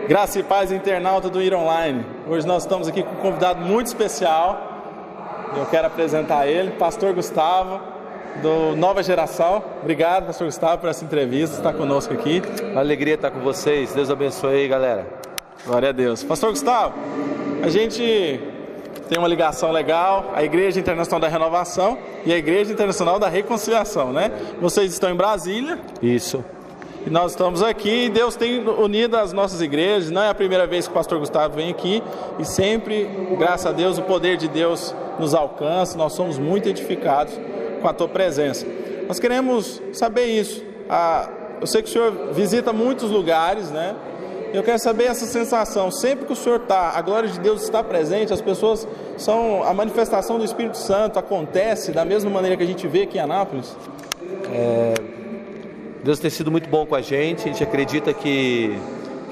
Graça e paz, internauta do IR Online. Hoje nós estamos aqui com um convidado muito especial. Eu quero apresentar ele, Pastor Gustavo, do Nova Geração. Obrigado, Pastor Gustavo, por essa entrevista, estar conosco aqui. Uma alegria estar com vocês. Deus abençoe aí, galera. Glória a Deus. Pastor Gustavo, a gente tem uma ligação legal, a Igreja Internacional da Renovação e a Igreja Internacional da Reconciliação, né? Vocês estão em Brasília. Isso. E nós estamos aqui e Deus tem unido as nossas igrejas. Não é a primeira vez que o Pastor Gustavo vem aqui e sempre, graças a Deus, o poder de Deus nos alcança. Nós somos muito edificados com a tua presença. Nós queremos saber isso. Eu sei que o Senhor visita muitos lugares, né? Eu quero saber essa sensação. Sempre que o Senhor está, a glória de Deus está presente, as pessoas a manifestação do Espírito Santo acontece da mesma maneira que a gente vê aqui em Anápolis? Deus tem sido muito bom com a gente acredita que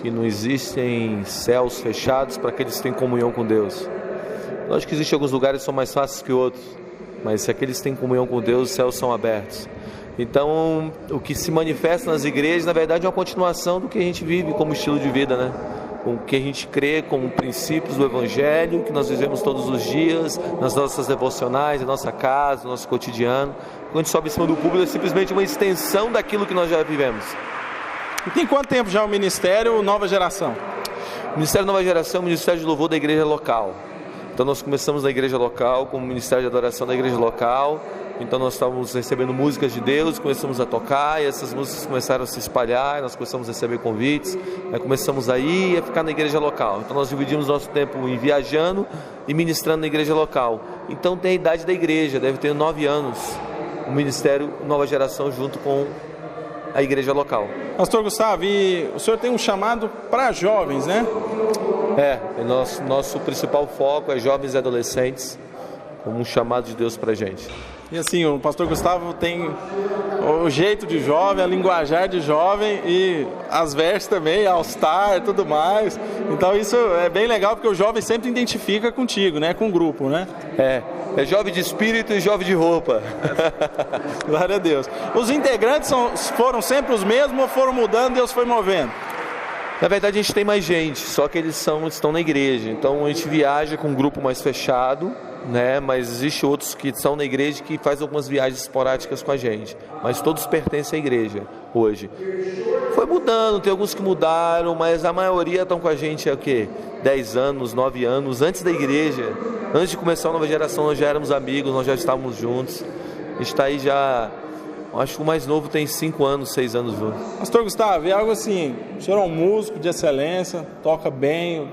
não existem céus fechados para aqueles que têm comunhão com Deus. Lógico que existem alguns lugares que são mais fáceis que outros, mas se aqueles que têm comunhão com Deus, os céus são abertos. Então, o que se manifesta nas igrejas, na verdade, é uma continuação do que a gente vive como estilo de vida, né? Com o que a gente crê como princípios do Evangelho, que nós vivemos todos os dias, nas nossas devocionais, na nossa casa, no nosso cotidiano. Quando a gente sobe em cima do púlpito, é simplesmente uma extensão daquilo que nós já vivemos. E tem quanto tempo já o Ministério Nova Geração? O Ministério Nova Geração é o Ministério de Louvor da igreja local. Então nós começamos na igreja local, como Ministério de Adoração da igreja local. Então nós estávamos recebendo músicas de Deus, começamos a tocar e essas músicas começaram a se espalhar, nós começamos a receber convites, aí começamos a ir e a ficar na igreja local. Então nós dividimos nosso tempo em viajando e ministrando na igreja local. Então tem a idade da igreja, deve ter 9 anos, o Ministério Nova Geração junto com a igreja local. Pastor Gustavo, e o senhor tem um chamado para jovens, né? Nosso principal foco é jovens e adolescentes, como um chamado de Deus para a gente. E assim, o Pastor Gustavo tem o jeito de jovem, a linguajar de jovem e as vestes também, all-star e tudo mais. Então isso é bem legal porque o jovem sempre identifica contigo, né? Com o grupo, né? É jovem de espírito e jovem de roupa. Glória a Deus. Os integrantes foram sempre os mesmos ou foram mudando e Deus foi movendo? Na verdade a gente tem mais gente, só que eles estão na igreja. Então a gente viaja com um grupo mais fechado, né? Mas existe outros que estão na igreja que fazem algumas viagens esporádicas com a gente, mas todos pertencem à igreja hoje. Foi mudando, tem alguns que mudaram, mas a maioria estão com a gente há 10 anos, 9 anos, antes da igreja, antes de começar a Nova Geração nós já éramos amigos, nós já estávamos juntos. A gente está aí já, acho que o mais novo tem 5 anos, 6 anos juntos. Pastor Gustavo, é algo assim, o senhor é um músico de excelência, toca bem,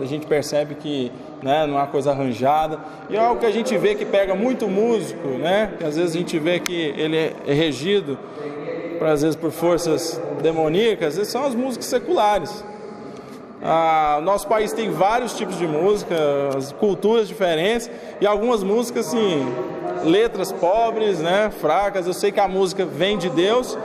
a gente percebe que, né, não é uma coisa arranjada, e é algo que a gente vê que pega muito músico, né, que às vezes a gente vê que ele é regido, às vezes por forças demoníacas, às vezes são as músicas seculares. Nosso país tem vários tipos de música, culturas diferentes, e algumas músicas, assim, letras pobres, né, fracas. Eu sei que a música vem de Deus,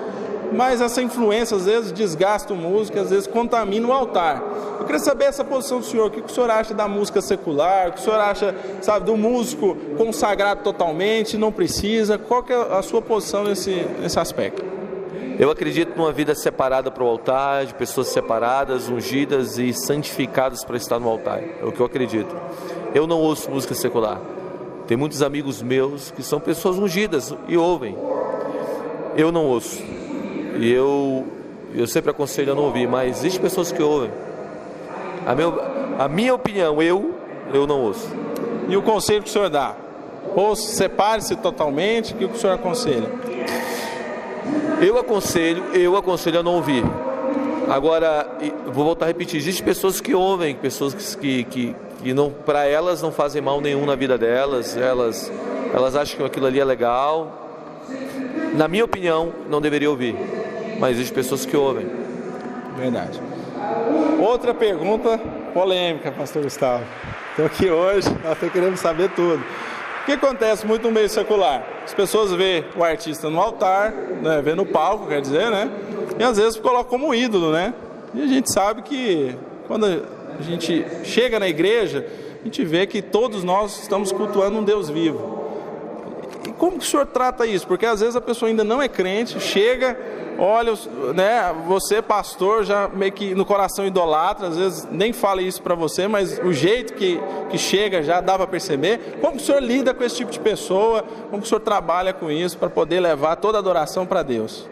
mas essa influência às vezes desgasta o músico, às vezes contamina o altar. Eu queria saber essa posição do senhor, o que o senhor acha da música secular, o que o senhor acha, sabe, do músico consagrado totalmente, não precisa, qual que é a sua posição nesse aspecto? Eu acredito numa vida separada para o altar, de pessoas separadas, ungidas e santificadas para estar no altar, é o que eu acredito. Eu não ouço música secular, tem muitos amigos meus que são pessoas ungidas e ouvem, eu não ouço. E eu sempre aconselho a não ouvir, mas existem pessoas que ouvem. A minha opinião, eu não ouço. E o conselho que o senhor dá? Ou separe-se totalmente, o que o senhor aconselha? Eu aconselho a não ouvir. Agora, vou voltar a repetir, existem pessoas que ouvem, pessoas que não, para elas não fazem mal nenhum na vida delas, elas acham que aquilo ali é legal. Na minha opinião, não deveria ouvir, mas existem pessoas que ouvem. Verdade. Outra pergunta polêmica, Pastor Gustavo. Estou aqui hoje, nós estamos querendo saber tudo. O que acontece muito no meio secular? As pessoas vê o artista no altar, né, vê no palco, quer dizer, né? E às vezes colocam como ídolo, né? E a gente sabe que quando a gente chega na igreja, a gente vê que todos nós estamos cultuando um Deus vivo. E como que o senhor trata isso? Porque às vezes a pessoa ainda não é crente, chega olha, né, você pastor já meio que no coração idolatra, às vezes nem fala isso para você, mas o jeito que chega já dá para perceber. Como que o senhor lida com esse tipo de pessoa? Como que o senhor trabalha com isso para poder levar toda a adoração para Deus?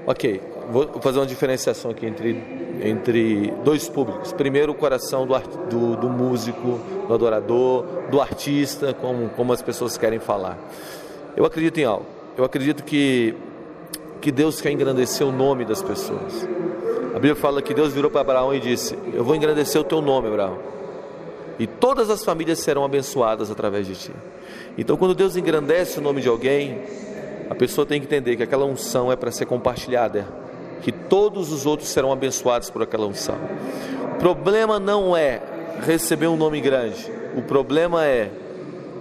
Ok, vou fazer uma diferenciação aqui entre dois públicos. Primeiro, o coração do músico, do adorador, do artista, como as pessoas querem falar. Eu acredito em algo. Eu acredito que Deus quer engrandecer o nome das pessoas. A Bíblia fala que Deus virou para Abraão e disse: eu vou engrandecer o teu nome, Abraão, e todas as famílias serão abençoadas através de ti. Então, quando Deus engrandece o nome de alguém, a pessoa tem que entender que aquela unção é para ser compartilhada, que todos os outros serão abençoados por aquela unção. O problema não é receber um nome grande, o problema é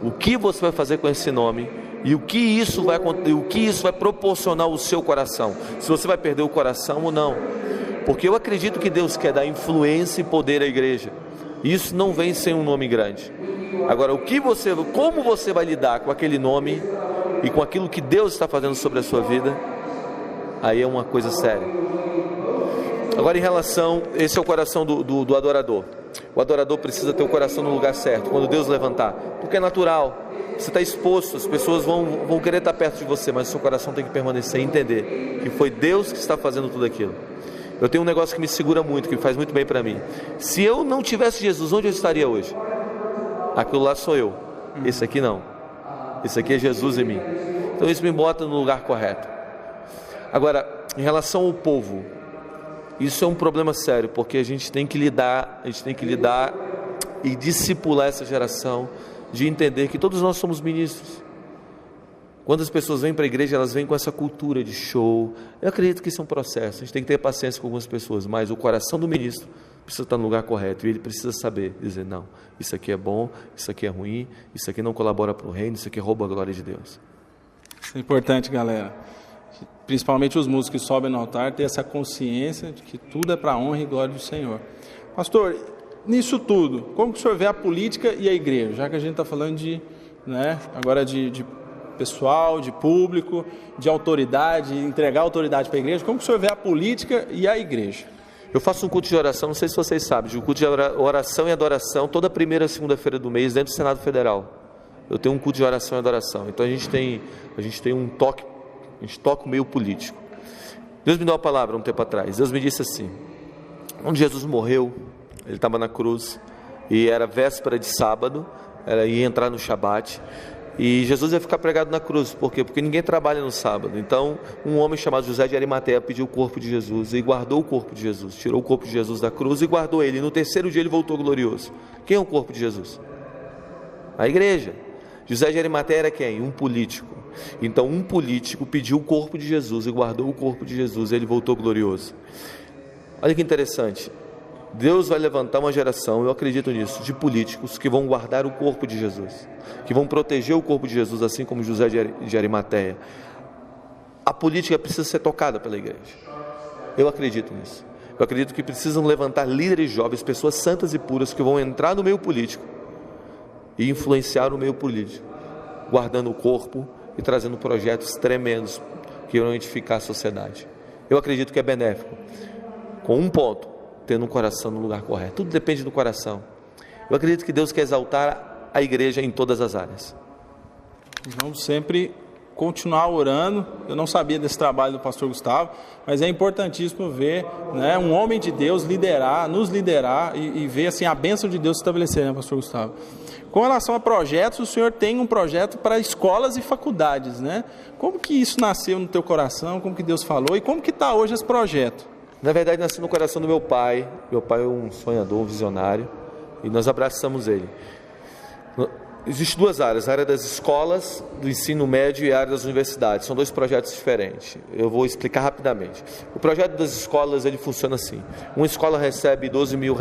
o que você vai fazer com esse nome e o que isso vai proporcionar ao seu coração, se você vai perder o coração ou não. Porque eu acredito que Deus quer dar influência e poder à igreja. Isso não vem sem um nome grande. Agora, como você vai lidar com aquele nome e com aquilo que Deus está fazendo sobre a sua vida, aí é uma coisa séria. Agora, em relação, esse é o coração do adorador. O adorador precisa ter o coração no lugar certo, quando Deus levantar, porque é natural, você está exposto, as pessoas vão querer estar perto de você, mas o seu coração tem que permanecer e entender que foi Deus que está fazendo tudo aquilo. Eu tenho um negócio que me segura muito, que faz muito bem para mim. Se eu não tivesse Jesus, onde eu estaria hoje? Aquilo lá sou eu, esse aqui não. Esse aqui é Jesus em mim. Então isso me bota no lugar correto. Agora, em relação ao povo, isso é um problema sério, porque a gente tem que lidar e discipular essa geração de entender que todos nós somos ministros. Quando as pessoas vêm para a igreja, elas vêm com essa cultura de show. Eu acredito que isso é um processo, a gente tem que ter paciência com algumas pessoas, mas o coração do ministro precisa estar no lugar correto, e ele precisa saber dizer: não, isso aqui é bom, isso aqui é ruim, isso aqui não colabora para o reino, isso aqui rouba a glória de Deus. Isso é importante, galera. Principalmente os músicos que sobem no altar, ter essa consciência de que tudo é para a honra e glória do Senhor. Pastor, nisso tudo, como que o senhor vê a política e a igreja? Já que a gente está falando agora de pessoal, de público, de autoridade, entregar autoridade para a igreja, como que o senhor vê a política e a igreja? Eu faço um culto de oração, não sei se vocês sabem, um culto de oração e adoração toda primeira segunda-feira do mês dentro do Senado Federal. Eu tenho um culto de oração e adoração, então a gente tem um toque, a gente toca o meio político. Deus me deu uma palavra um tempo atrás. Deus me disse assim: quando Jesus morreu, ele estava na cruz e era véspera de sábado, ia entrar no Shabat, e Jesus ia ficar pregado na cruz. Por quê? Porque ninguém trabalha no sábado. Então um homem chamado José de Arimateia pediu o corpo de Jesus e guardou o corpo de Jesus, tirou o corpo de Jesus da cruz e guardou ele, e no terceiro dia ele voltou glorioso. Quem é o corpo de Jesus? A igreja. José de Arimateia era quem? Um político. Então um político pediu o corpo de Jesus e guardou o corpo de Jesus, e ele voltou glorioso. Olha que interessante, Deus vai levantar uma geração, eu acredito nisso, de políticos que vão guardar o corpo de Jesus, que vão proteger o corpo de Jesus, assim como José de Arimateia. A política precisa ser tocada pela igreja, eu acredito nisso. Eu acredito que precisam levantar líderes jovens, pessoas santas e puras, que vão entrar no meio político e influenciar o meio político, guardando o corpo e trazendo projetos tremendos que irão edificar a sociedade. Eu acredito que é benéfico, com um ponto: tendo um coração no lugar correto. Tudo depende do coração. Eu acredito que Deus quer exaltar a igreja em todas as áreas. Vamos sempre continuar orando. Eu não sabia desse trabalho do pastor Gustavo, mas é importantíssimo ver, um homem de Deus nos liderar e ver assim, a bênção de Deus se estabelecer, pastor Gustavo? Com relação a projetos, o senhor tem um projeto para escolas e faculdades, Como que isso nasceu no teu coração? Como que Deus falou? E como que está hoje esse projeto? Na verdade, nasceu no coração do meu pai. Meu pai é um sonhador, um visionário, e nós abraçamos ele. Existem duas áreas: a área das escolas, do ensino médio, e a área das universidades. São dois projetos diferentes. Eu vou explicar rapidamente. O projeto das escolas, ele funciona assim: uma escola recebe R$12 mil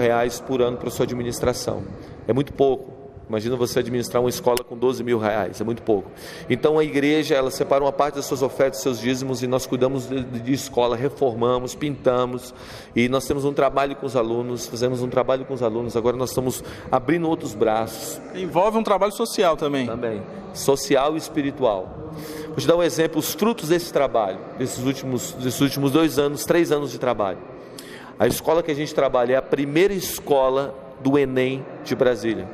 por ano para sua administração. É muito pouco, Imagina você administrar uma escola com 12 mil reais, é muito pouco. Então a igreja, ela separa uma parte das suas ofertas, dos seus dízimos, e nós cuidamos de escola, reformamos, pintamos, e nós temos um trabalho com os alunos, fazemos um trabalho com os alunos, agora nós estamos abrindo outros braços. Envolve um trabalho social também. Também, social e espiritual. Vou te dar um exemplo, os frutos desse trabalho, desses últimos 2 anos, 3 anos de trabalho. A escola que a gente trabalha é a primeira escola do Enem de Brasília.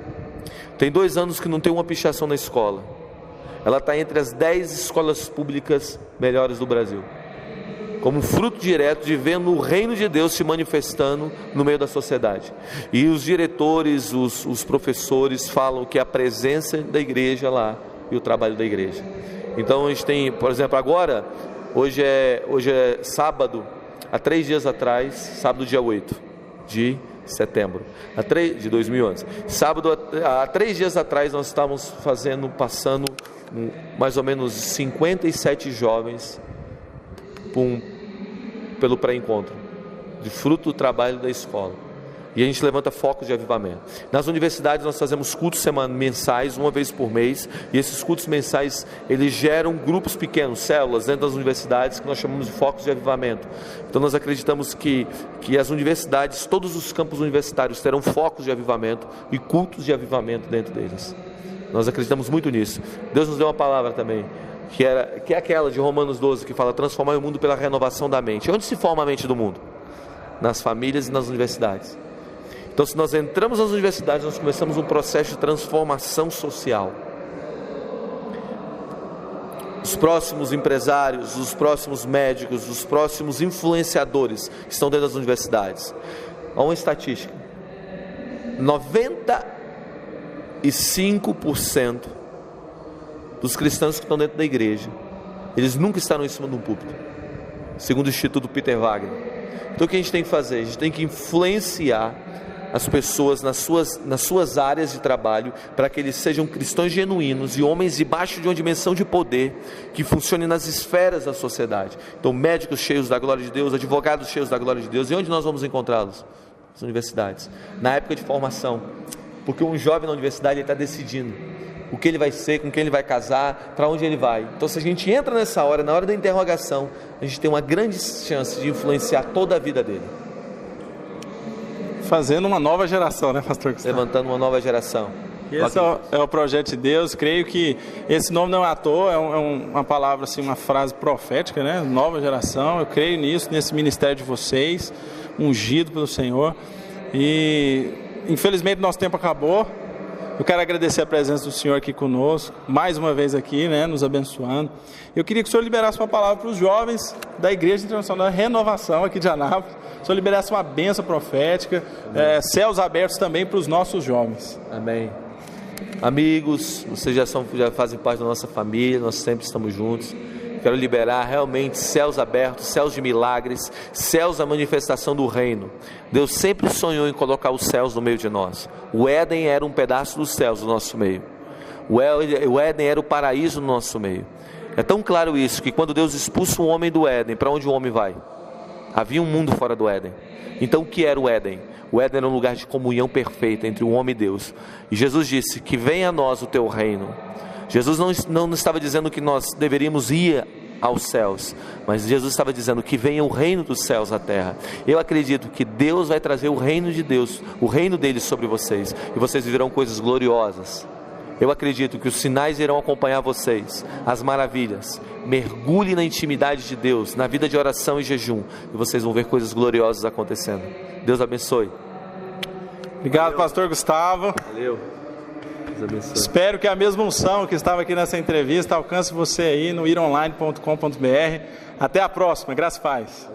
Tem 2 anos que não tem uma pichação na escola. Ela está entre as 10 escolas públicas melhores do Brasil, como fruto direto de vendo o reino de Deus se manifestando no meio da sociedade. E os diretores, os professores falam que a presença da igreja lá e o trabalho da igreja. Então a gente tem, por exemplo, agora, hoje é sábado, há 3 dias atrás, sábado dia 8 de setembro, de 2011. Sábado, há 3 dias atrás, nós estávamos passando mais ou menos 57 jovens pelo pré-encontro, de fruto do trabalho da escola. E a gente levanta focos de avivamento. Nas universidades nós fazemos cultos mensais, uma vez por mês, e esses cultos mensais, eles geram grupos pequenos, células dentro das universidades, que nós chamamos de focos de avivamento. Então nós acreditamos que as universidades, todos os campos universitários terão focos de avivamento e cultos de avivamento dentro deles. Nós acreditamos muito nisso. Deus nos deu uma palavra também, que é aquela de Romanos 12, que fala: transformar o mundo pela renovação da mente. Onde se forma a mente do mundo? Nas famílias e nas universidades. Então, se nós entramos nas universidades, nós começamos um processo de transformação social. Os próximos empresários, os próximos médicos, os próximos influenciadores que estão dentro das universidades. Há uma estatística: 95% dos cristãos que estão dentro da igreja, eles nunca estarão em cima de um púlpito, segundo o Instituto Peter Wagner. Então o que a gente tem que fazer? A gente tem que influenciar as pessoas nas suas áreas de trabalho, para que eles sejam cristãos genuínos e homens debaixo de uma dimensão de poder que funcione nas esferas da sociedade. Então, médicos cheios da glória de Deus, advogados cheios da glória de Deus. E onde nós vamos encontrá-los? Nas universidades, na época de formação, porque um jovem na universidade está decidindo o que ele vai ser, com quem ele vai casar, para onde ele vai. Então, se a gente entra nessa hora, na hora da interrogação, a gente tem uma grande chance de influenciar toda a vida dele. Fazendo uma nova geração, né, pastor Gustavo? Levantando uma nova geração. Esse é o projeto de Deus. Creio que esse nome não é à toa, é uma palavra, assim, uma frase profética, né? Nova geração. Eu creio nisso, nesse ministério de vocês, ungido pelo Senhor. E infelizmente nosso tempo acabou. Eu quero agradecer a presença do Senhor aqui conosco, mais uma vez aqui, né, nos abençoando. Eu queria que o Senhor liberasse uma palavra para os jovens da Igreja Internacional da Renovação aqui de Anápolis. O Senhor liberasse uma bênção profética, céus abertos também para os nossos jovens. Amém. Amigos, vocês já fazem parte da nossa família, nós sempre estamos juntos. Quero liberar realmente céus abertos, céus de milagres, céus da manifestação do reino. Deus sempre sonhou em colocar os céus no meio de nós. O Éden era um pedaço dos céus no nosso meio. O Éden era o paraíso no nosso meio. É tão claro isso, que quando Deus expulsa o homem do Éden, para onde o homem vai? Havia um mundo fora do Éden. Então o que era o Éden? O Éden era um lugar de comunhão perfeita entre o homem e Deus. E Jesus disse que venha a nós o teu reino. Jesus não estava dizendo que nós deveríamos ir aos céus, mas Jesus estava dizendo que venha o reino dos céus à terra. Eu acredito que Deus vai trazer o reino de Deus, o reino dele sobre vocês, e vocês viverão coisas gloriosas. Eu acredito que os sinais irão acompanhar vocês, as maravilhas. Mergulhe na intimidade de Deus, na vida de oração e jejum, e vocês vão ver coisas gloriosas acontecendo. Deus abençoe. Obrigado, pastor Gustavo. Valeu. Espero que a mesma unção que estava aqui nessa entrevista alcance você aí no ironline.com.br. Até a próxima. Graças e paz.